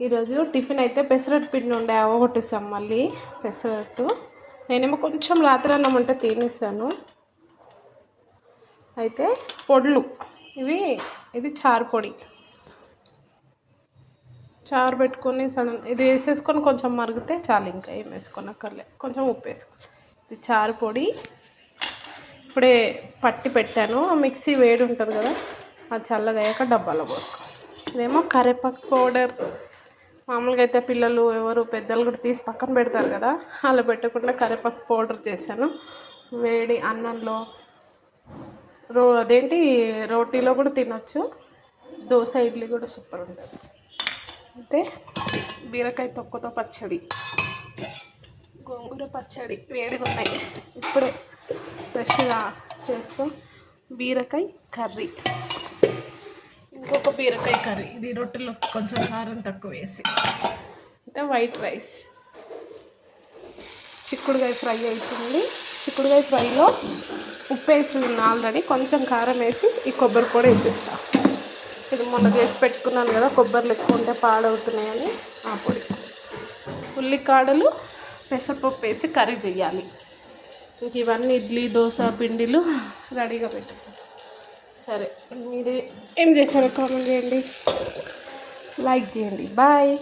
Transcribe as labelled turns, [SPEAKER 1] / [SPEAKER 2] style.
[SPEAKER 1] ఈరోజు టిఫిన్ అయితే పెసరట్టు పిండి ఉండే అవగొట్టేసాం మళ్ళీ పెసరట్టు. నేనేమో కొంచెం రాత్రి అన్నం ఉంటే తినేసాను. అయితే పొడులు ఇది చారు పొడి. చారు పెట్టుకొని ఇది వేసేసుకొని కొంచెం మరిగితే చాలు, ఇంకా ఏం వేసుకోనక్కర్లే. కొంచెం ఉప్పు వేసుకో. ఇది చారు పొడి ఇప్పుడే పట్టి పెట్టాను. మిక్సీ వేడి ఉంటుంది కదా, అది చల్లగా అయ్యాక డబ్బాలో పోసుకో. ఇదేమో కరివేపాకు పౌడర్. మామూలుగా అయితే పిల్లలు ఎవరు పెద్దలు కూడా తీసి పక్కన పెడతారు కదా, అలా పెట్టకుండా కరివేపాకు పౌడర్ చేశాను. వేడి అన్నంలో రోటీలో కూడా తినొచ్చు. దోశ ఇడ్లీ కూడా సూపర్ ఉంటుంది. అయితే బీరకాయ తొక్కతో పచ్చడి, గోంగూర పచ్చడి వేడిగా ఉన్నాయి. ఇప్పుడే ఫ్రెష్గా చేస్తాం. బీరకాయ కర్రీ, ఇంకొక బీరకాయ కర్రీ. ఇది రొట్టెలో కొంచెం కారం తక్కువ వేసి. అయితే వైట్ రైస్. చిక్కుడుకాయ ఫ్రై అవుతుంది. చిక్కుడుకాయ ఫ్రైలో ఉప్పు వేసి ఆల్రెడీ, కొంచెం కారం వేసి ఈ కొబ్బరి కూడా వేసేస్తా. ఇది మొన్న చేసి పెట్టుకున్నాను కదా, కొబ్బరిలు ఎక్కువ ఉంటే పాడవుతున్నాయని ఆ పొడి. ఉల్లికాడలు పెసరపప్పు వేసి కర్రీ చేయాలి. ఇంక ఇవన్నీ ఇడ్లీ దోశ పిండిలు రెడీగా పెట్టుకుంటాం. సరే, మీరు ఏం చేశారో కామెంట్ చేయండి, లైక్ చేయండి. బాయ్.